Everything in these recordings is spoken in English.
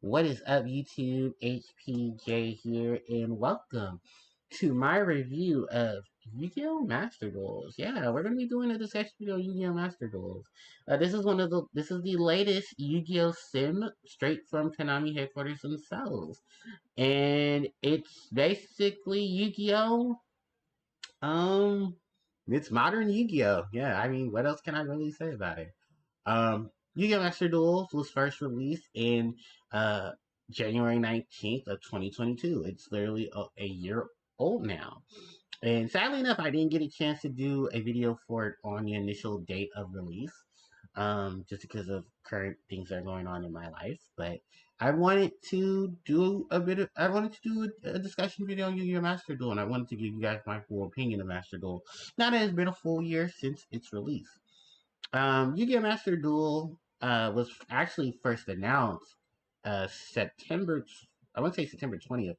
What is up, YouTube? HPJ here, and welcome to my review of Yu-Gi-Oh! Master Duels. Yeah, we're gonna be doing a discussion video on Yu-Gi-Oh! Master Duels. This is the latest Yu-Gi-Oh! Sim straight from Konami headquarters themselves, and it's basically Yu-Gi-Oh! Um, it's modern Yu-Gi-Oh! Yeah, I mean, what else can I really say about it? Yu-Gi-Oh! Master Duels was first released in uh, January 19th of 2022. It's literally a year old now. And sadly enough, I didn't get a chance to do a video for it on the initial date of release, just because of current things that are going on in my life. But I wanted to do a discussion video on Yu-Gi-Oh! Master Duel, and I wanted to give you guys my full opinion of Master Duel. Now that it's been a full year since its release. Yu-Gi-Oh! Master Duel was actually first announced September, I want to say September 20th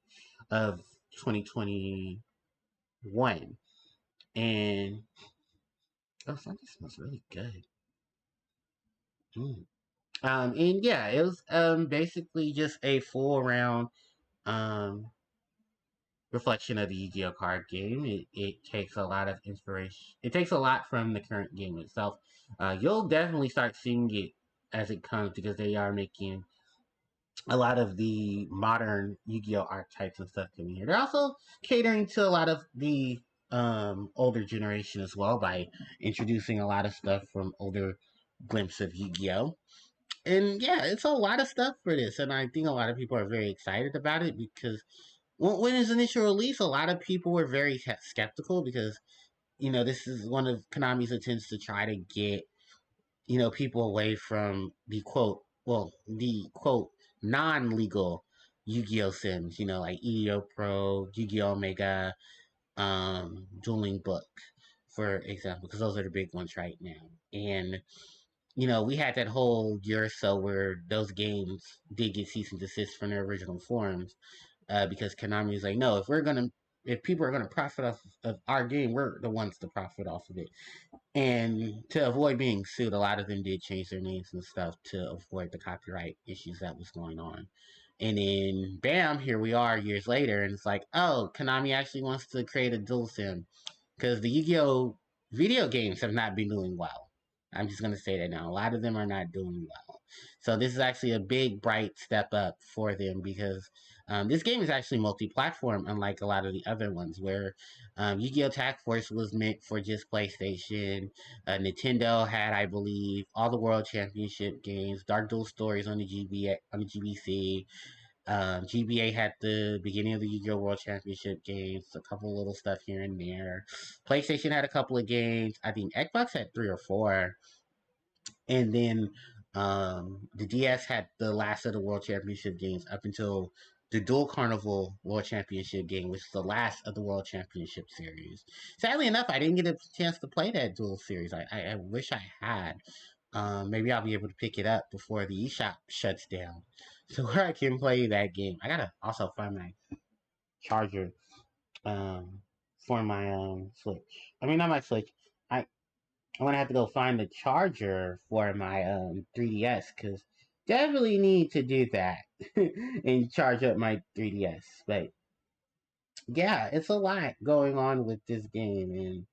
of 2021. And, oh, something smells really good. Mm. And yeah, it was basically just a full round um, reflection of the Yu-Gi-Oh card game. It takes a lot of inspiration. It takes a lot from the current game itself. You'll definitely start seeing it as it comes because they are making a lot of the modern Yu-Gi-Oh archetypes and stuff coming here. They're also catering to a lot of the older generation as well by introducing a lot of stuff from older glimpse of Yu-Gi-Oh. And yeah, it's a lot of stuff for this, and I think a lot of people are very excited about it because when its initial release, a lot of people were very skeptical because this is one of Konami's attempts to try to get people away from the quote non-legal Yu-Gi-Oh sims, like EDO Pro, Yu-Gi-Oh Omega, Dueling Book, for example, because those are the big ones right now. And we had that whole year or so where those games did get cease and desist from their original forms, because Konami is like, no, if people are gonna profit off of our game, we're the ones to profit off of it. And to avoid being sued, a lot of them did change their names and stuff to avoid the copyright issues that was going on. And then, bam, here we are years later, and it's like, oh, Konami actually wants to create a dual sim because the Yu-Gi-Oh video games have not been doing well. I'm just gonna say that now. A lot of them are not doing well. So this is actually a big, bright step up for them because this game is actually multi-platform, unlike a lot of the other ones, where Yu-Gi-Oh! Attack Force was meant for just PlayStation. Nintendo had, I believe, all the World Championship games, Dark Duel Stories on the GBC. GBA had the beginning of the Yu-Gi-Oh! World Championship games, a couple little stuff here and there. PlayStation had a couple of games. I think Xbox had 3 or 4. And then the DS had the last of the World Championship games up until the Dual Carnival World Championship game, which is the last of the World Championship series. Sadly enough, I didn't get a chance to play that Dual series. I wish I had. Maybe I'll be able to pick it up before the eShop shuts down, so where I can play that game. I gotta also find my charger um, for my Switch. I mean, not my Switch. I I'm gonna have to go find the charger for my 3DS because definitely need to do that and charge up my 3DS. But yeah, it's a lot going on with this game,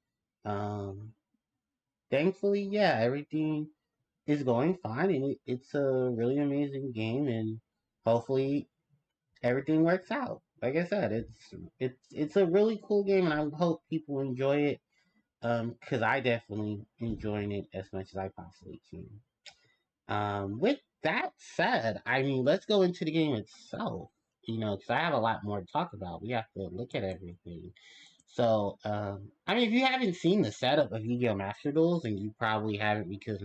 and thankfully, yeah, everything is going fine, and it's a really amazing game, and hopefully everything works out. Like I said, it's a really cool game, and I hope people enjoy it. Because I definitely enjoying it as much as I possibly can. With that said, I mean, let's go into the game itself. Because I have a lot more to talk about. We have to look at everything. So, I mean, if you haven't seen the setup of Yu-Gi-Oh! Master Duels, and you probably haven't because,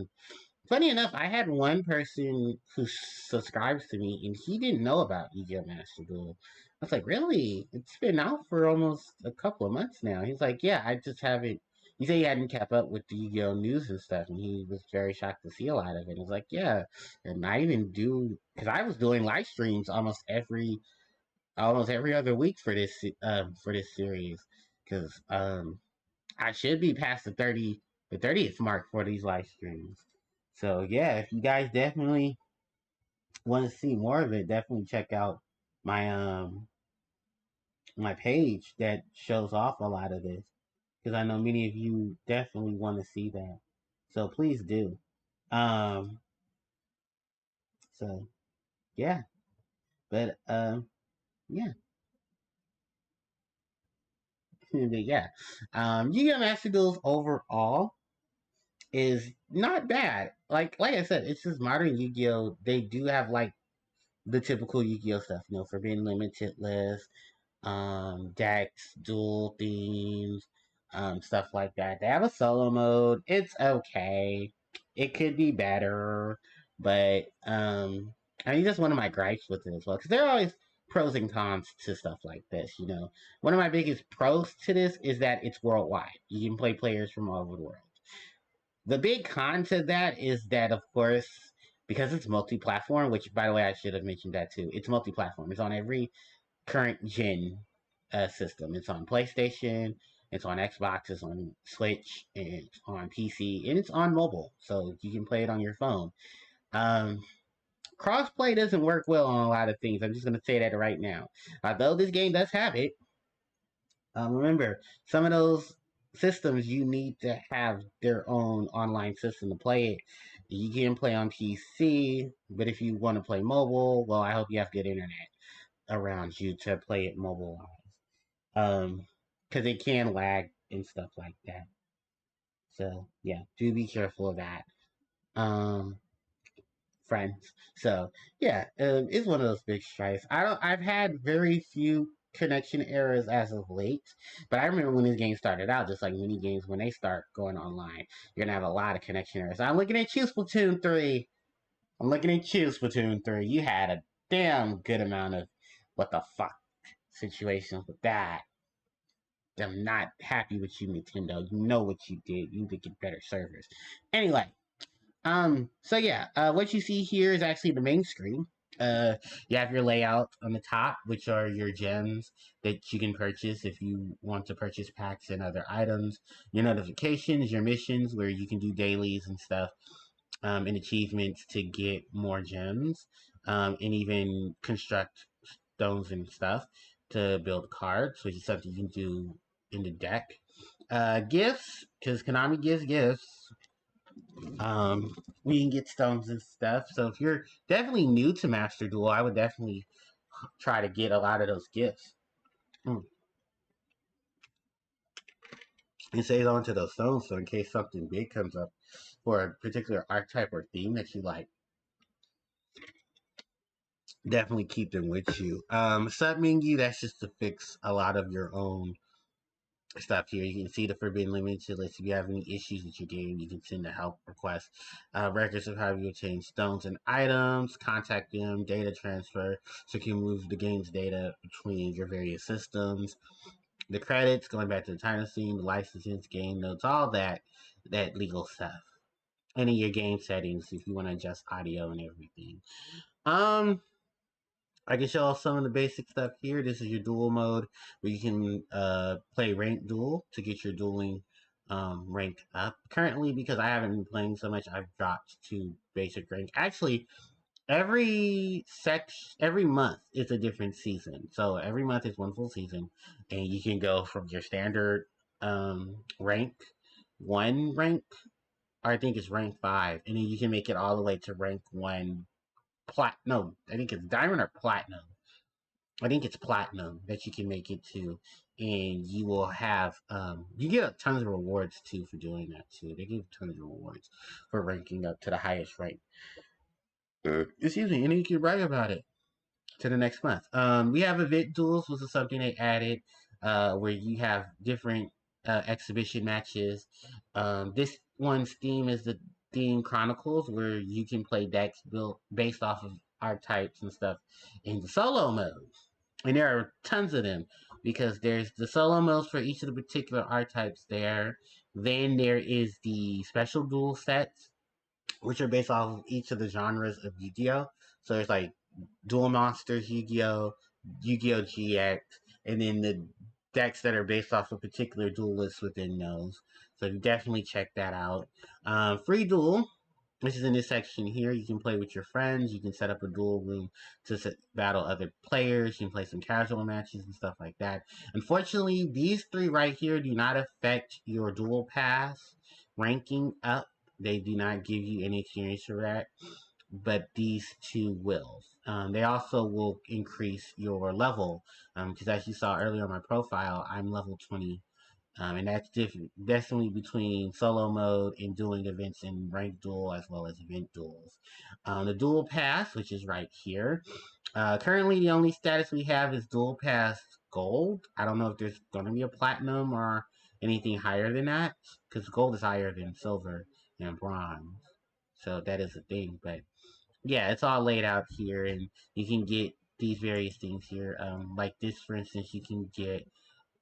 funny enough, I had one person who subscribes to me, and he didn't know about Yu-Gi-Oh! Master Duel. I was like, really? It's been out for almost a couple of months now. He's like, yeah, I just haven't. He said he hadn't kept up with the Yu-Gi-Oh! News and stuff, and he was very shocked to see a lot of it. He's like, yeah, and I even do because I was doing live streams almost every other week for this series because I should be past the 30th mark for these live streams. So yeah, if you guys definitely want to see more of it, definitely check out my my page that shows off a lot of this because I know many of you definitely want to see that. So please do. Um, so yeah, but yeah, but yeah. Yu-Gi-Oh! Master Duels overall is not bad. Like I said, it's just modern Yu-Gi-Oh! They do have like the typical Yu-Gi-Oh stuff, Forbidden Limitless, decks, dual themes, stuff like that. They have a solo mode. It's okay. It could be better, but I mean, that's one of my gripes with it as well, because there are always pros and cons to stuff like this. One of my biggest pros to this is that it's worldwide. You can play players from all over the world. The big con to that is that, of course, because it's multi-platform, which, by the way, I should have mentioned that too. It's multi-platform. It's on every current gen system. It's on PlayStation, it's on Xbox, it's on Switch, and it's on PC, and it's on mobile, so you can play it on your phone. Um, Crossplay doesn't work well on a lot of things. I'm just going to say that right now. Although this game does have it, remember, some of those systems you need to have their own online system to play it. You can play on PC, but if you want to play mobile, well, I hope you have good internet around you to play it mobile because it can lag and stuff like that. So yeah, do be careful of that, um, friends. So yeah, it's one of those big strikes. I've had very few connection errors as of late, but I remember when this game started out, just like many games when they start going online, you're gonna have a lot of connection errors. I'm looking at you, Splatoon 3. I'm looking at you, Splatoon 3. You had a damn good amount of what the fuck situations with that. I'm not happy with you, Nintendo. You know what you did. You need to get better servers. Anyway, so yeah, what you see here is actually the main screen. You have your layout on the top, which are your gems that you can purchase if you want to purchase packs and other items. Your notifications, your missions, where you can do dailies and stuff, and achievements to get more gems, and even construct stones and stuff to build cards, which is something you can do in the deck. Gifts, because Konami gives gifts. We can get stones and stuff. So if you're definitely new to Master Duel, I would definitely try to get a lot of those gifts. Mm. And save on to those stones so in case something big comes up for a particular archetype or theme that you like, definitely keep them with you. Sub menu, that's just to fix a lot of your own stuff here. You can see the Forbidden Limited list. If you have any issues with your game, you can send a help request. Records of how you obtain stones and items, contact them, data transfer, so you can move the game's data between your various systems. The credits, going back to the title scene, the licenses, game notes, all that legal stuff. And in your game settings, if you want to adjust audio and everything. Um, I can show off some of the basic stuff here. This is your duel mode where you can play ranked duel to get your dueling rank up. Currently, because I haven't been playing so much, I've dropped to basic rank. Actually, every month is a different season. So every month is one full season, and you can go from your standard rank rank, or I think it's rank 5, and then you can make it all the way to rank 1 no, I think it's diamond or platinum. I think it's platinum that you can make it to, and you will have you get tons of rewards too for doing that too. They give tons of rewards for ranking up to the highest rank. Excuse me, and then you can write about it to the next month. We have event duels, which is something they added, where you have different exhibition matches. This one's theme is the theme Chronicles, where you can play decks built based off of archetypes and stuff in the solo mode. And there are tons of them because there's the solo modes for each of the particular archetypes there. Then there is the special duel sets, which are based off of each of the genres of Yu-Gi-Oh! So there's like Duel Monsters, Yu-Gi-Oh!, Yu-Gi-Oh! GX, and then the decks that are based off of particular duelists within those. So you definitely check that out. Free Duel. which is in this section here. You can play with your friends. You can set up a duel room to battle other players. You can play some casual matches and stuff like that. Unfortunately, these three right here do not affect your duel pass ranking up. They do not give you any experience for that, but these two will. They also will increase your level, because as you saw earlier on my profile, I'm level 20. And that's different, definitely between solo mode and doing events in ranked duel as well as event duels. The dual pass, which is right here. Currently, the only status we have is dual pass gold. I don't know if there's going to be a platinum or anything higher than that, because gold is higher than silver and bronze. So that is a thing. But yeah, it's all laid out here, and you can get these various things here. Like this, for instance, you can get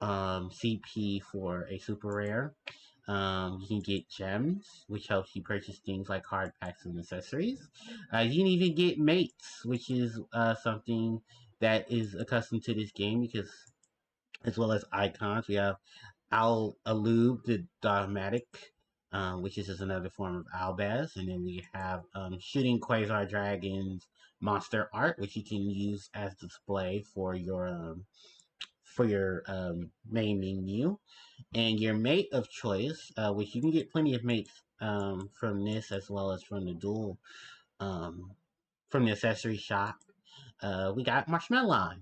CP for a super rare. You can get gems, which helps you purchase things like card packs and accessories. You can even get mates, which is something that is accustomed to this game because, as well as icons, we have Alub the Dogmatic, which is just another form of Albaz, and then we have Shooting Quasar Dragons monster art, which you can use as display for your main menu, and your mate of choice, which you can get plenty of mates from this as well as from the duel, um, from the accessory shop. We got Marshmallow,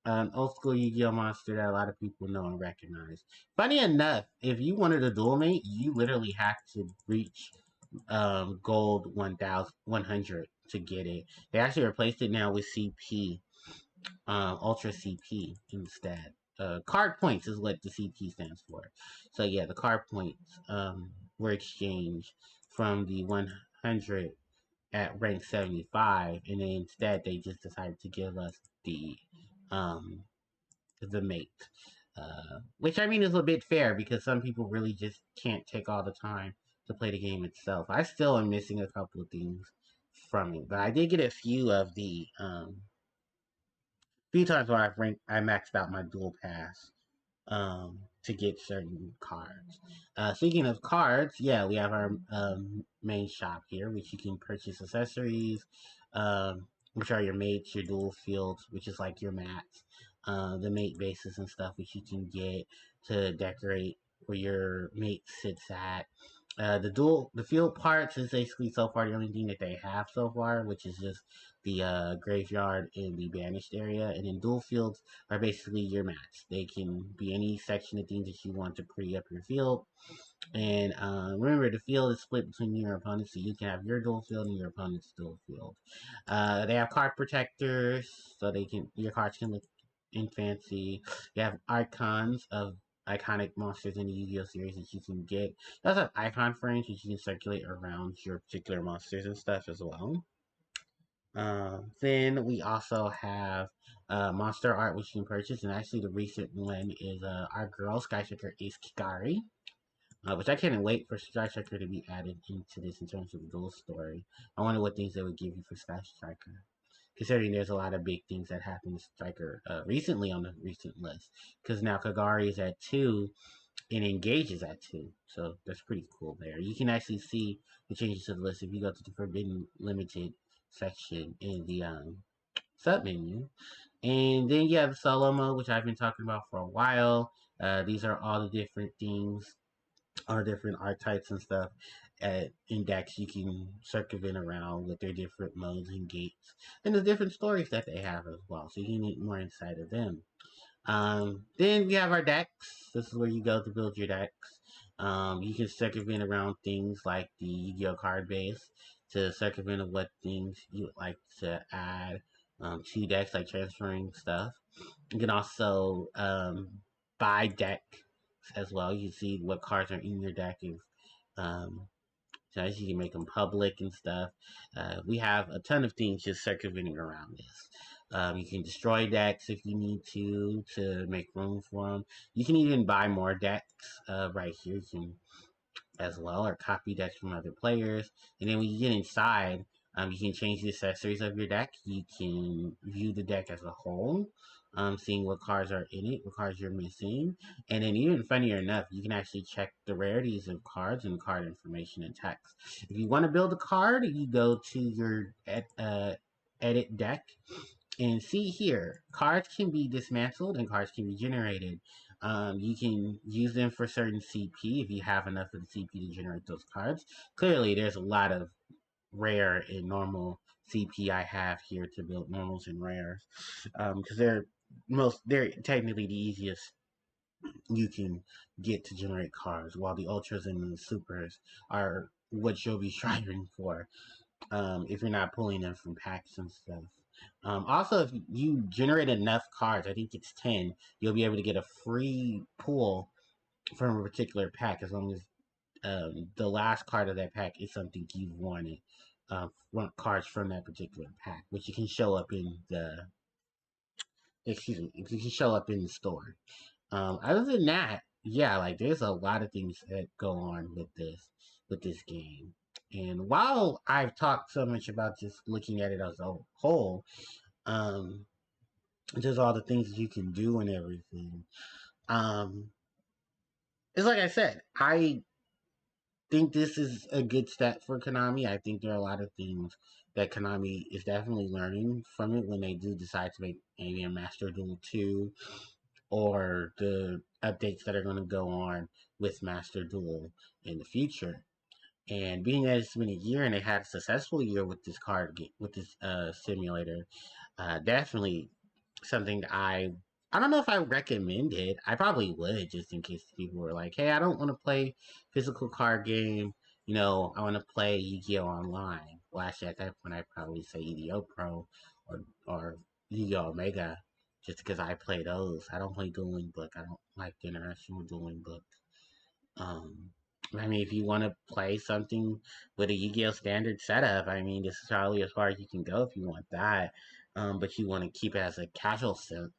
an old school Yu-Gi-Oh monster that a lot of people know and recognize. Funny enough, if you wanted a duel mate, you literally have to reach gold 1,100 to get it. They actually replaced it now with CP, Ultra CP instead. Card points is what the CP stands for. So yeah, the card points were exchanged from the 100 at rank 75, and then instead they just decided to give us um, the mate. Which I mean is a bit fair because some people really just can't take all the time to play the game itself. I still am missing a couple of things from it, but I did get a few of the few times where I maxed out my dual pass to get certain cards. Speaking of cards, yeah, we have our main shop here, which you can purchase accessories, which are your mates, your dual fields, which is like your mats, the mate bases and stuff, which you can get to decorate where your mate sits at. The field parts is basically so far the only thing that they have so far, which is just the graveyard and the banished area. And then dual fields are basically your mats. They can be any section of things that you want to pre up your field. And remember, the field is split between you and your opponent, so you can have your dual field and your opponent's dual field. They have card protectors, so your cards can look in fancy. You have icons of iconic monsters in the Yu-Gi-Oh series that you can get. They also have icon frames which you can circulate around your particular monsters and stuff as well. Then we also have monster art which you can purchase, and actually the recent one is our girl Sky Striker Ace Kikari, which I can't wait for Sky Striker to be added into this in terms of the dual story. I wonder what things they would give you for Sky Striker, considering there's a lot of big things that happened to Striker recently on the recent list. Because now Kagari is at 2 and Engage is at 2, so that's pretty cool there. You can actually see the changes to the list if you go to the Forbidden Limited section in the sub menu. And then you have solo mode, which I've been talking about for a while. These are all the different things, all different archetypes and stuff in decks you can circumvent around with their different modes and gates, and the different stories that they have as well. So you can get more insight of them. Then we have our decks. This is where you go to build your decks. You can circumvent around things like the Yu-Gi-Oh card base to circumvent of what things you would like to add to decks, like transferring stuff. You can also buy deck as well. You can see what cards are in your deck if so as you can make them public and stuff. We have a ton of things just circulating around this. You can destroy decks if you need to make room for them. You can even buy more decks right here. You can as well, or copy decks from other players. And then when you get inside, You can change the accessories of your deck. You can view the deck as a whole, seeing what cards are in it, what cards you're missing. And then even funnier enough, you can actually check the rarities of cards and card information and text. If you want to build a card, you go to your edit deck and see here, cards can be dismantled and cards can be generated. You can use them for certain CP if you have enough of the CP to generate those cards. Clearly, there's a lot of rare and normal CP I have here to build normals and rares, because they're technically the easiest you can get to generate cards, while the ultras and the supers are what you'll be striving for, if you're not pulling them from packs and stuff. Also, if you generate enough cards, I think it's 10, you'll be able to get a free pull from a particular pack as long as the last card of that pack is something you've wanted. Cards from that particular pack, which you can show up in the you can show up in the store. Other than that, yeah, like there's a lot of things that go on with this game. And while I've talked so much about just looking at it as a whole, um, just all the things you can do and everything. Um, it's like I said, I think this is a good step for Konami. I think there are a lot of things that Konami is definitely learning from it when they do decide to make maybe a Master Duel 2 or the updates that are going to go on with Master Duel in the future. And being that it's been a year and they had a successful year with this with this simulator, definitely something that I don't know if I recommend it. I probably would, just in case people were like, "Hey, I don't want to play physical card game. You know, I want to play Yu-Gi-Oh online." Well, actually, at that point, I'd probably say EDO Pro or Yu-Gi-Oh Omega, just because I play those. I don't play Dueling Book. I don't like the interaction with Dueling Book. Um, I mean, if you want to play something with a Yu-Gi-Oh standard setup, I mean, this is probably as far as you can go if you want that. But you want to keep it as a casual sense.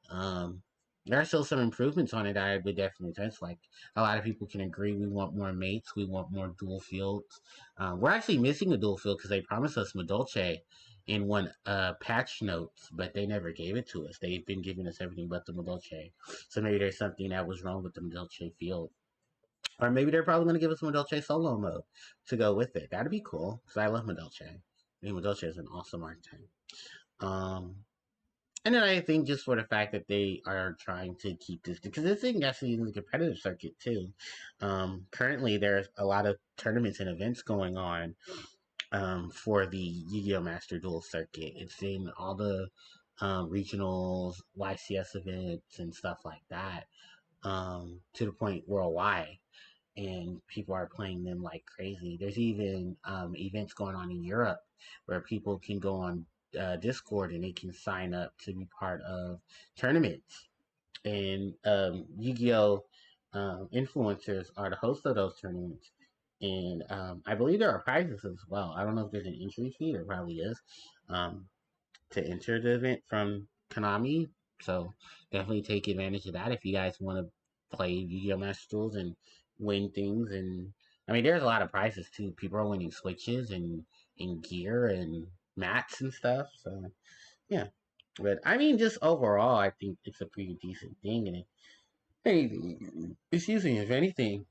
Um, there are still some improvements on it I would definitely sense. Like a lot of people can agree, we want more mates, we want more dual fields. We're actually missing a dual field because they promised us Madolche in one patch notes, but they never gave it to us. They've been giving us everything but the Madolche. So maybe there's something that was wrong with the Madolche field. Or maybe they're probably going to give us Madolche solo mode to go with it. That'd be cool because I love Madolche. I mean, Madolche is an awesome archetype. Um, and then I think just for the fact that they are trying to keep this, because this thing actually in the competitive circuit too. Currently, there's a lot of tournaments and events going on for the Yu-Gi-Oh! Master Duel circuit. It's in all the regionals, YCS events, and stuff like that, to the point worldwide. And people are playing them like crazy. There's even events going on in Europe where people can go on Discord and they can sign up to be part of tournaments. And Yu-Gi-Oh! Influencers are the hosts of those tournaments. And I believe there are prizes as well. I don't know if there's an entry fee. There probably is. Um, to enter the event from Konami. So definitely take advantage of that if you guys want to play Yu-Gi-Oh! Master Duels and win things. And I mean, there's a lot of prizes too. People are winning switches and gear and mats and stuff. So yeah, but I mean, just overall, I think it's a pretty decent thing. And hey, excuse me, if anything,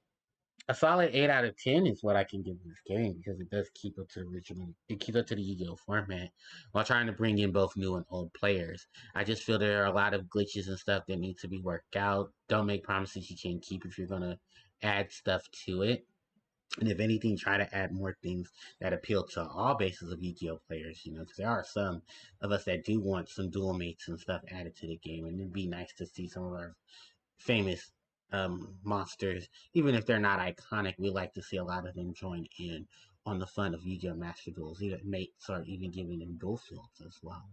a solid 8 out of 10 is what I can give this game because it does keep up to the original. It keeps up to the Yu-Gi-Oh format while trying to bring in both new and old players. I just feel there are a lot of glitches and stuff that need to be worked out. Don't make promises you can't keep if you're gonna add stuff to it. And if anything, try to add more things that appeal to all bases of Yu-Gi-Oh players. You know, because there are some of us that do want some dual mates and stuff added to the game, and it'd be nice to see some of our famous monsters, even if they're not iconic. We like to see a lot of them join in on the fun of Yu-Gi-Oh! Master Duels, either mates or even giving them dual fields as well.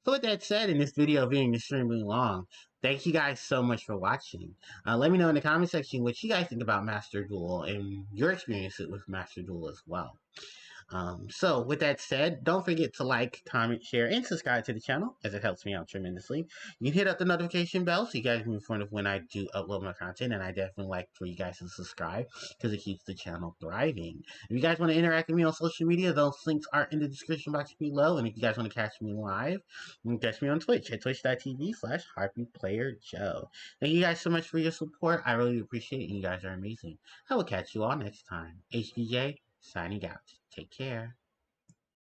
So with that said, in this video being extremely long, thank you guys so much for watching. Let me know in the comment section what you guys think about Master Duel and your experiences with Master Duel as well. So with that said, don't forget to like, comment, share, and subscribe to the channel as it helps me out tremendously. You can hit up the notification bell so you guys can be informed of when I do upload my content, and I definitely like for you guys to subscribe because it keeps the channel thriving. If you guys want to interact with me on social media, those links are in the description box below. And if you guys want to catch me live, you can catch me on Twitch at twitch.tv/HarpiePlayerJoe. Thank you guys so much for your support. I really appreciate it, and you guys are amazing. I will catch you all next time. HDJ signing out. Take care.